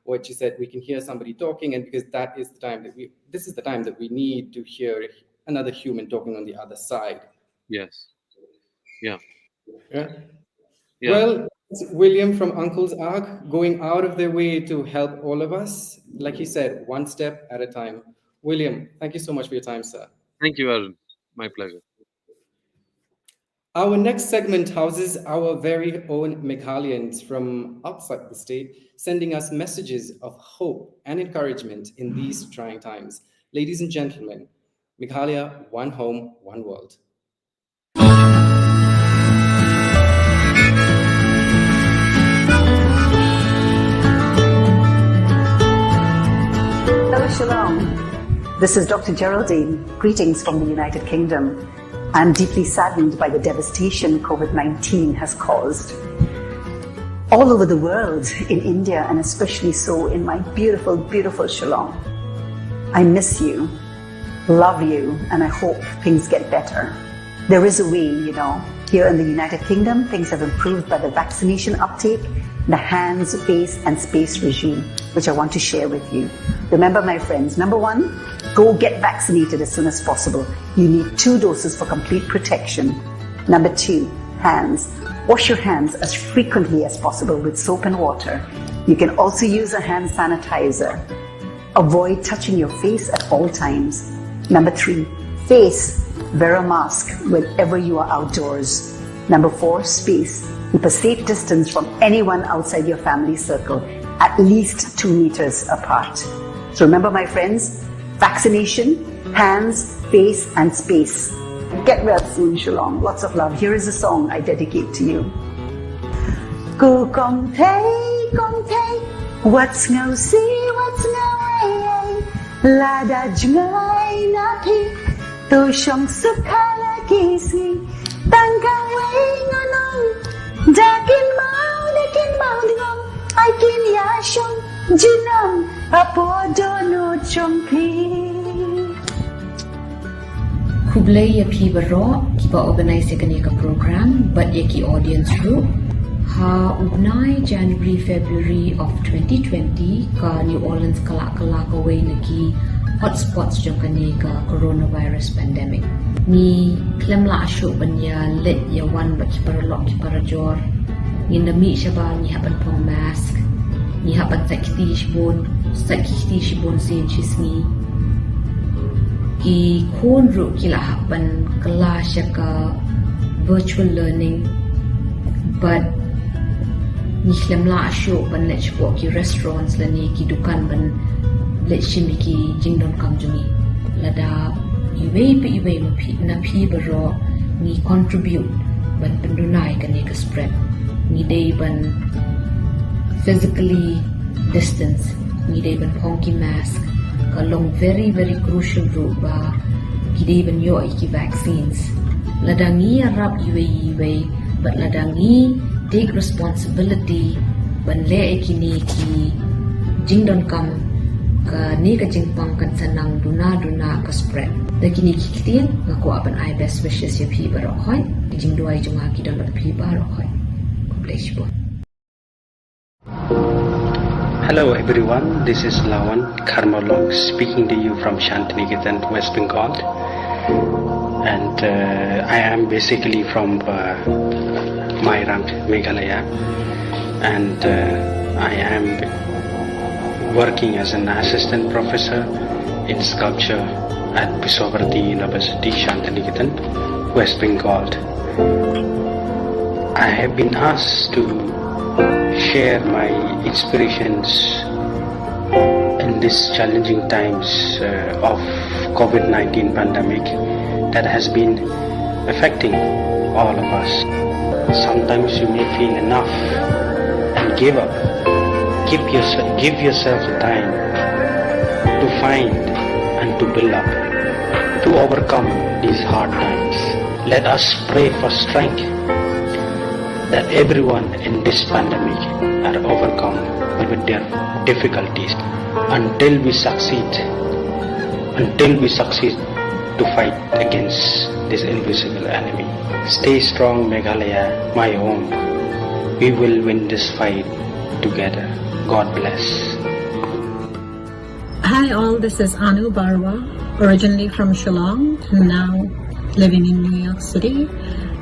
what you said, we can hear somebody talking, and because that is the time this is the time that we need to hear another human talking on the other side. Yes. Yeah. Yeah. Yeah. Well, it's William from Uncle's Ark going out of their way to help all of us. Like he said, one step at a time. William, thank you so much for your time, sir. Thank you, Aaron. My pleasure. Our next segment houses our very own Meghalians from outside the state, sending us messages of hope and encouragement in these trying times. Ladies and gentlemen, Meghalaya, one home, one world. Hello, Shalom. This is Dr. Geraldine. Greetings from the United Kingdom. I'm deeply saddened by the devastation COVID-19 has caused. All over the world, in India, and especially so in my beautiful, beautiful Shillong. I miss you, love you, and I hope things get better. There is a way, Here in the United Kingdom, things have improved by the vaccination uptake, the hands, face, and space regime, which I want to share with you. Remember, my friends, number one, go get vaccinated as soon as possible. You need 2 doses for complete protection. Number 2, hands. Wash your hands as frequently as possible with soap and water. You can also use a hand sanitizer. Avoid touching your face at all times. Number 3, face. Wear a mask whenever you are outdoors. Number 4, space. Keep a safe distance from anyone outside your family circle, at least 2 meters apart. So remember, my friends, vaccination, hands, face, and space. Get well soon, Shalom. Lots of love. Here is a song I dedicate to you. Ku kong tay, what's no see, what's no ay, Lada jungai napi to shong sukhala kisi tangka wei ngonong dakin mau dingom I kin ya shong jinong apodo no chompi. Kublai ya pi baro kipa organize ka program but ya ki audience ru ha ugnai January February of 2020 ka New Orleans kala away lagi hotspots jong ka coronavirus pandemic ni klemla asyo banya let ya wan ba ki para jor ni nami shaba ni hapan pong mask ni hapan sakti shibon sin chisni ki khunru kila hapan kelas ka virtual learning but ni khlemla asyo ban lech ko ki restaurants la ni ki dukan ban lech shimi ki jingdon kamjuni lada iwei na pi baro ni contribute ban pendunai ka ni ka spread ni day ban physically distance ni day ban ponki mask ka long very crucial ro ba gide ban yo iki vaccines ladangi arab iwei but ladangi take responsibility ban le ikini ki jingdon kam ka ni ka jingpang kan sanang duna ka spread dakini kikitin ngako aban I best wishes ya pi baro khoi jingduai junga ki don pi baro khoi bless you. Hello everyone, this is Lawan Karmalong speaking to you from Shantiniketan, West Bengal, and I am basically from Mairam, Meghalaya, and I am working as an assistant professor in sculpture at Visavarthi University, Shantiniketan, West Bengal. I have been asked to share my inspirations in these challenging times of COVID-19 pandemic that has been affecting all of us. Sometimes you may feel enough and give up. Give yourself time to find and to build up, to overcome these hard times. Let us pray for strength that everyone in this pandemic are overcome with their difficulties until we succeed to fight against this invisible enemy. Stay strong, Meghalaya, my home. We will win this fight together. God bless. Hi all, this is Anu Barwa, originally from Shillong and now living in New York City.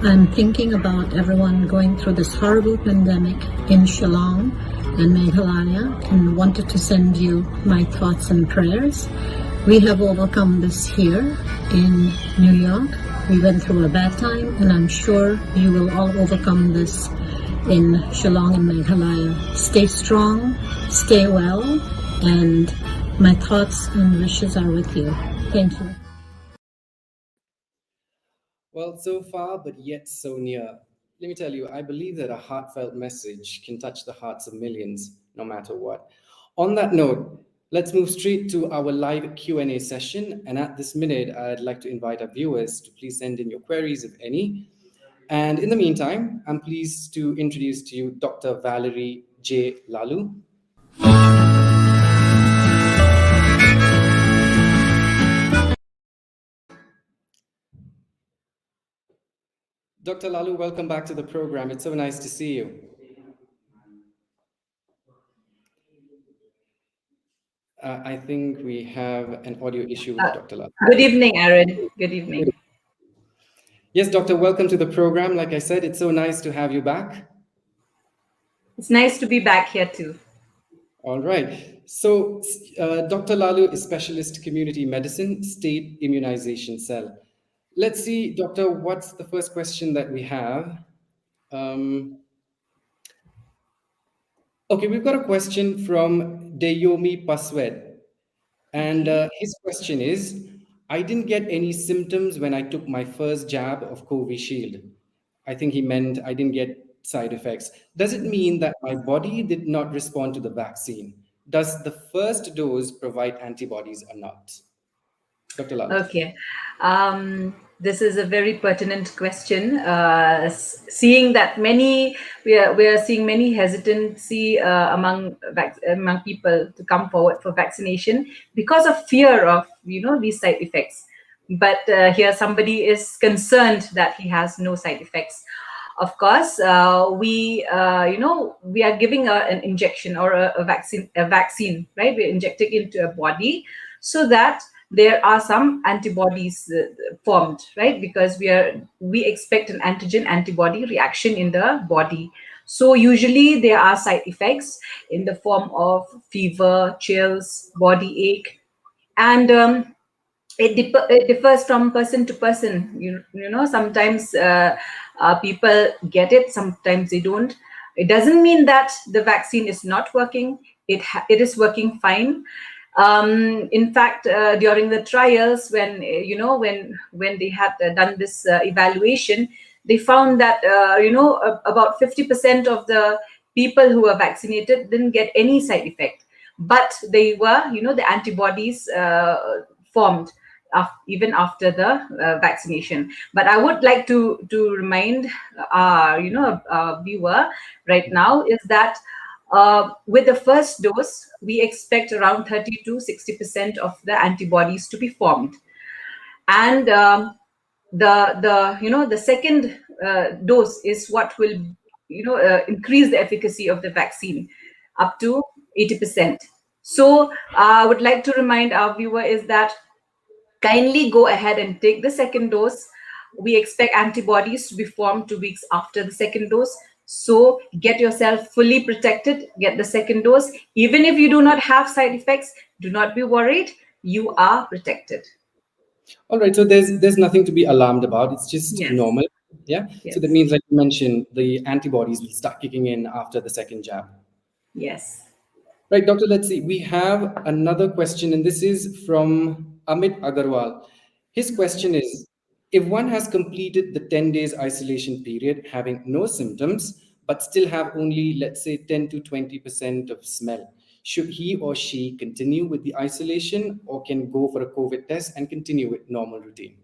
I'm thinking about everyone going through this horrible pandemic in Shillong and Meghalaya and wanted to send you my thoughts and prayers. We have overcome this here in New York. We went through a bad time and I'm sure you will all overcome this in Shillong and Meghalaya. Stay strong, stay well, and my thoughts and wishes are with you. Thank you. Well, so far, but yet so near. Let me tell you, I believe that a heartfelt message can touch the hearts of millions, no matter what. On that note, let's move straight to our live Q&A session. And at this minute, I'd like to invite our viewers to please send in your queries, if any. And in the meantime, I'm pleased to introduce to you Dr. Valerie J. Lalu. Dr. Lalu, welcome back to the program. It's so nice to see you. I think we have an audio issue with Dr. Lalu. Good evening, Aaron. Good evening. Yes, Doctor, welcome to the program. Like I said, it's so nice to have you back. It's nice to be back here too. All right. So Dr. Lalu is Specialist Community Medicine, State Immunization Cell. Let's see, Doctor, what's the first question that we have? Okay, we've got a question from Deyomi Paswed. And his question is, I didn't get any symptoms when I took my first jab of Covishield. I think he meant I didn't get side effects. Does it mean that my body did not respond to the vaccine? does the first dose provide antibodies or not? Dr. Lal. Okay. This is a very pertinent question. Seeing that we are seeing many hesitancy among people to come forward for vaccination because of fear of these side effects. But here somebody is concerned that he has no side effects. Of course, we are giving an injection or a vaccine, right? We're injecting into a body so that there are some antibodies formed, right? Because we expect an antigen antibody reaction in the body. So usually there are side effects in the form of fever, chills, body ache, and it differs from person to person. Sometimes people get it, sometimes they don't. It doesn't mean that the vaccine is not working. It is working fine. In fact, during the trials, when when they had done this evaluation, they found that about 50% of the people who were vaccinated didn't get any side effect, but they were the antibodies formed even after the vaccination. But I would like to remind our viewer right now is that with the first dose, we expect around 30 to 60% of the antibodies to be formed, and the second dose is what will increase the efficacy of the vaccine up to 80%. So I would like to remind our viewer is that kindly go ahead and take the second dose. We expect antibodies to be formed 2 weeks after the second dose. So get yourself fully protected, get the second dose. Even if you do not have side effects, do not be worried. You are protected. All right, so there's nothing to be alarmed about. It's just Yes. normal. Yeah. Yes. So that means, like you mentioned, the antibodies will start kicking in after the second jab. Yes. Right, Doctor, let's see. We have another question, and this is from Amit Agarwal. His question is, if one has completed the 10 days isolation period having no symptoms, but still have only, let's say, 10 to 20% of smell, should he or she continue with the isolation or can go for a COVID test and continue with normal routine?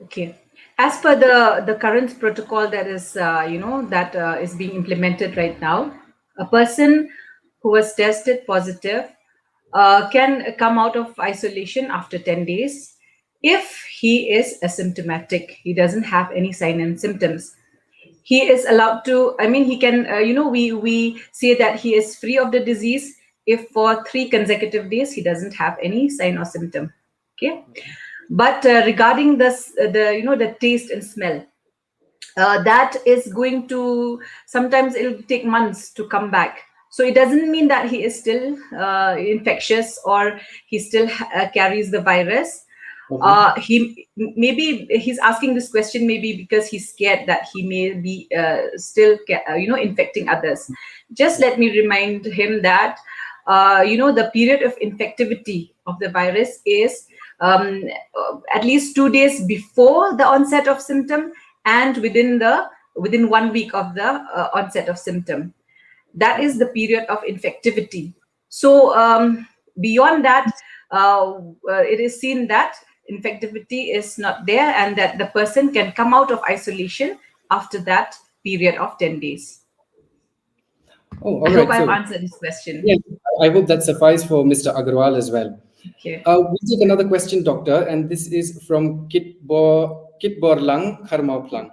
Okay. As per the current protocol that is is being implemented right now, a person who was tested positive can come out of isolation after 10 days if he is asymptomatic. He doesn't have any sign and symptoms. He is allowed to, he can, we say that he is free of the disease if for 3 consecutive days he doesn't have any sign or symptom. Okay. But regarding this, the taste and smell, that is going to, sometimes it will take months to come back. So it doesn't mean that he is still infectious or he still carries the virus. He's asking this question maybe because he's scared that he may be still infecting others. Just let me remind him that the period of infectivity of the virus is at least 2 days before the onset of symptom and within 1 week of the onset of symptom. That is the period of infectivity. So beyond that, it is seen that infectivity is not there and that the person can come out of isolation after that period of 10 days. Oh, all I right. hope I've answered this question. Yeah, I hope that suffices for Mr. Agarwal as well. Okay. We'll take another question, Doctor, and this is from Kitborlang Kharmauplang.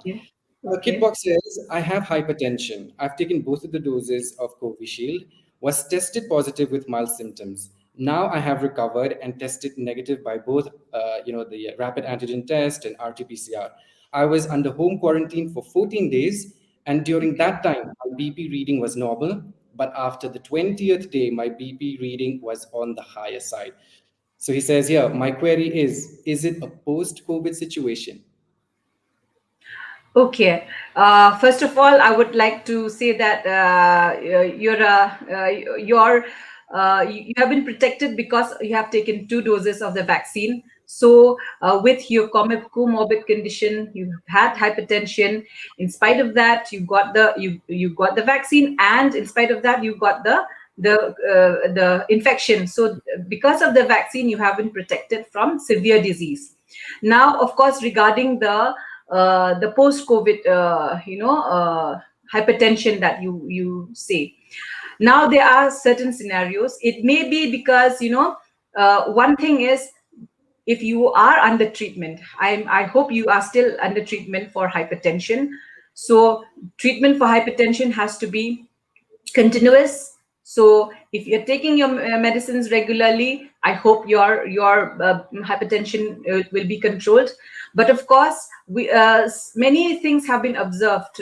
Okay. Kitbox says, I have hypertension. I've taken both of the doses of Covishield, was tested positive with mild symptoms. Now I have recovered and tested negative by both, the rapid antigen test and RT-PCR. I was under home quarantine for 14 days, and during that time, my BP reading was normal, but after the 20th day, my BP reading was on the higher side. So he says here, my query is it a post-COVID situation? Okay. First of all, I would like to say that you have been protected because you have taken 2 doses of the vaccine. So with your comorbid condition, you had hypertension. In spite of that, you got the vaccine, and in spite of that, you got the the infection. So because of the vaccine, you have been protected from severe disease. Now, of course, regarding the post-COVID, hypertension that you say. Now there are certain scenarios. It may be because one thing is, if you are under treatment, I hope you are still under treatment for hypertension. So treatment for hypertension has to be continuous. So if you're taking your medicines regularly, I hope your hypertension will be controlled. But of course, many things have been observed,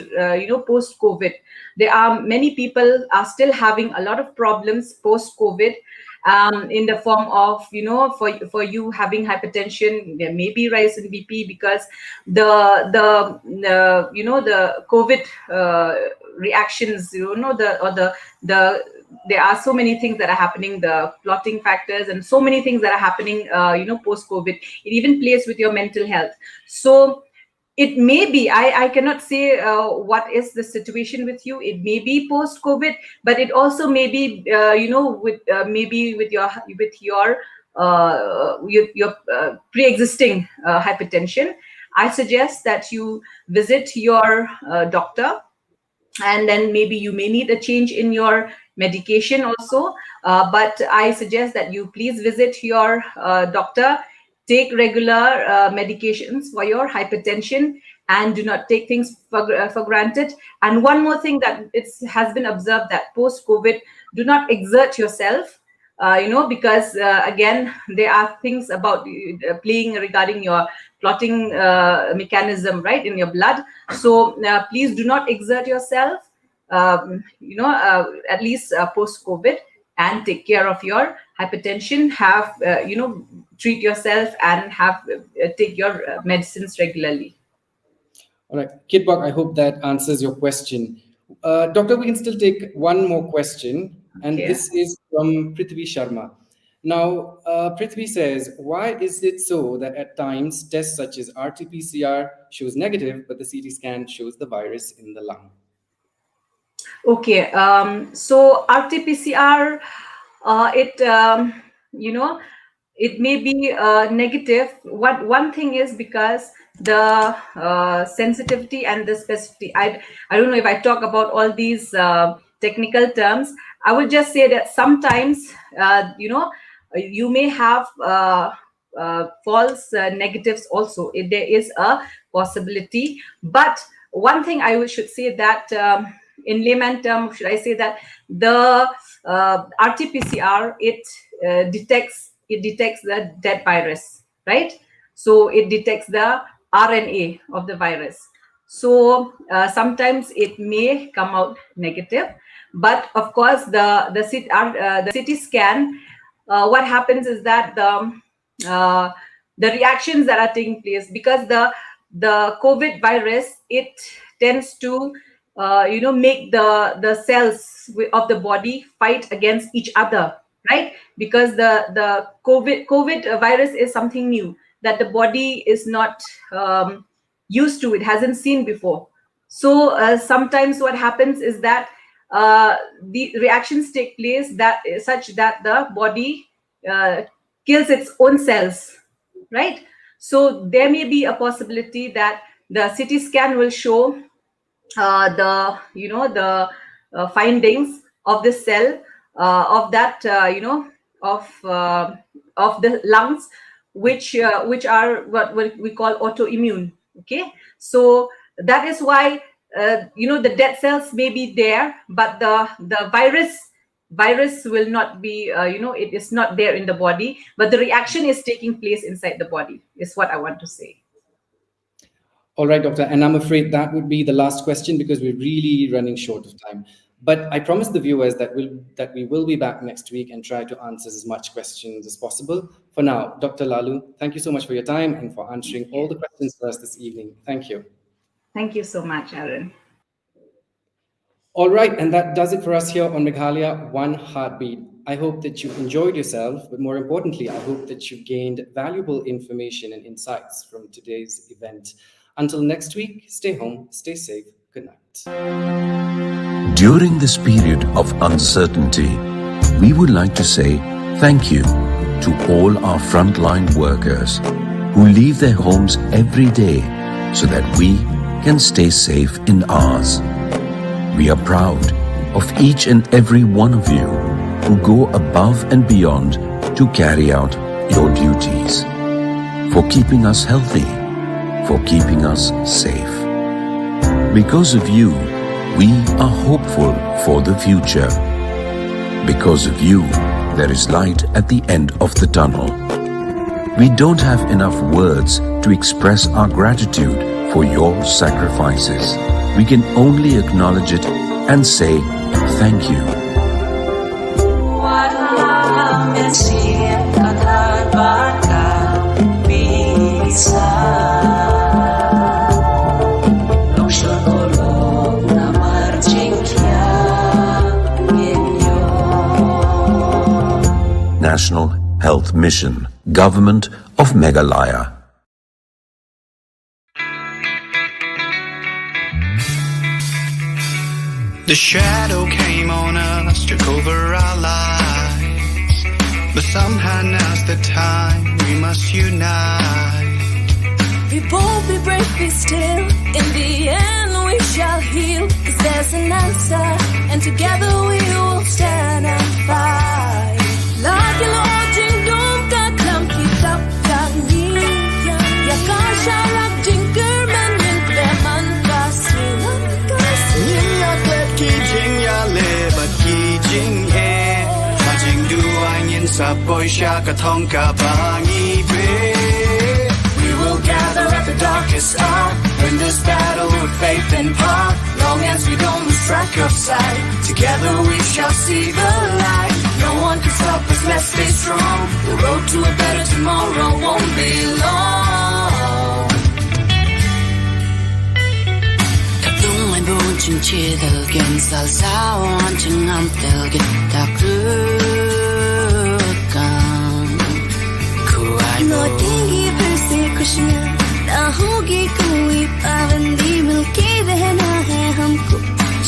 post COVID. There are many people are still having a lot of problems post COVID, in the form of, for you having hypertension, there may be rise in BP because the COVID reactions, there are so many things that are happening, the clotting factors and so many things that are happening, post COVID. It even plays with your mental health. So it may be, I cannot say what is the situation with you. It may be post COVID, but it also may be, maybe with your pre-existing hypertension. I suggest that you visit your doctor, and then maybe you may need a change in your medication also. But I suggest that you please visit your doctor, take regular medications for your hypertension, and do not take things for granted. And one more thing that has been observed, that post-COVID, do not exert yourself, because again, there are things about playing regarding your clotting mechanism, right, in your blood. So please do not exert yourself, at least post-COVID, and take care of your hypertension. Have treat yourself and have take your medicines regularly. All right, Kitbak, I hope that answers your question. Doctor, we can still take one more question, and Okay. this is from Prithvi Sharma. Now, Prithvi says, why is it so that at times tests such as RT-PCR shows negative, but the CT scan shows the virus in the lung? Okay, so RT-PCR, it may be negative. One thing is because the sensitivity and the specificity. I don't know if I talk about all these technical terms. I would just say that sometimes you may have false negatives also. There is a possibility. But one thing I should say that in layman term, should I say that the RT-PCR, it detects the dead virus, right? So it detects the RNA of the virus. So sometimes it may come out negative, but of course the CT scan, what happens is that the reactions that are taking place, because the COVID virus, it tends to make the cells of the body fight against each other, right? Because the COVID virus is something new that the body is not used to, it hasn't seen before. So sometimes what happens is that the reactions take place that such that the body kills its own cells, right? So there may be a possibility that the CT scan will show the findings of the cell of that of the lungs, which are what we call autoimmune. Okay, so that is why the dead cells may be there, but the virus will not be it is not there in the body, but the reaction is taking place inside the body, is what I want to say. All right, Doctor, and I'm afraid that would be the last question because we're really running short of time. But I promise the viewers that we will be back next week and try to answer as much questions as possible. For now, Dr. Lalu, thank you so much for your time and for answering all the questions for us this evening. Thank you. Thank you so much, Aaron. All right, and that does it for us here on Meghalaya One Heartbeat. I hope that you enjoyed yourself, but more importantly, I hope that you gained valuable information and insights from today's event. Until next week, stay home, stay safe. Good night. During this period of uncertainty, we would like to say thank you to all our frontline workers who leave their homes every day so that we can stay safe in ours. We are proud of each and every one of you who go above and beyond to carry out your duties, for keeping us healthy, for keeping us safe. Because of you, we are hopeful for the future. Because of you, there is light at the end of the tunnel. We don't have enough words to express our gratitude for your sacrifices. We can only acknowledge it and say thank you. National Health Mission, Government of Meghalaya. The shadow came on us, took over our lives. But somehow now's the time we must unite. Be bold, be brave, be still. In the end we shall heal. 'Cause there's an answer, and together we will stand and fight. Lagi lojing dum ka klam kitap tani. Ya kasha rak jinker man min kleman kasi. Yin ya klet ki jing ya le but ki jing he. Ma jing du an yin sa boy sha ka thong ka bangi be. Gather at the darkest hour, win this battle with faith and power. Long as we don't lose track of sight, together we shall see the light. No one can stop us, let's stay strong. The road to a better tomorrow won't be long. Katung my bone ching chidel gen sal sawan ching am tel get takrukan. Kuai no dingi perse खुशियाँ ना होगी कोई पाबंदी मिलके रहना है हमको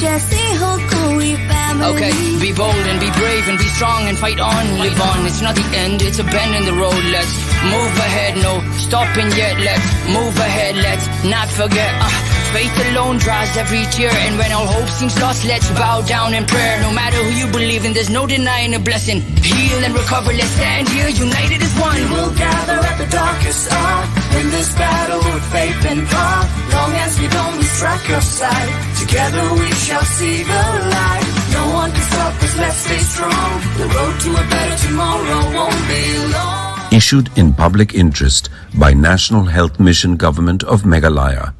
जैसे हो कोई family. Okay, be bold and be brave and be strong and fight on, live on. It's not the end, it's a bend in the road. Let's move ahead, no stopping yet. Let's move ahead, let's not forget. Faith alone dries every tear, and when all hope seems lost, let's bow down in prayer. No matter who you believe in, there's no denying a blessing. Heal and recover, let's stand here united as one. We will gather at the darkest hour, win this battle with faith and power. Long as we don't lose track of sight, together we shall see the light. No one can stop us, let's stay strong. The road to a better tomorrow won't be long. Issued in public interest by National Health Mission Government of Meghalaya.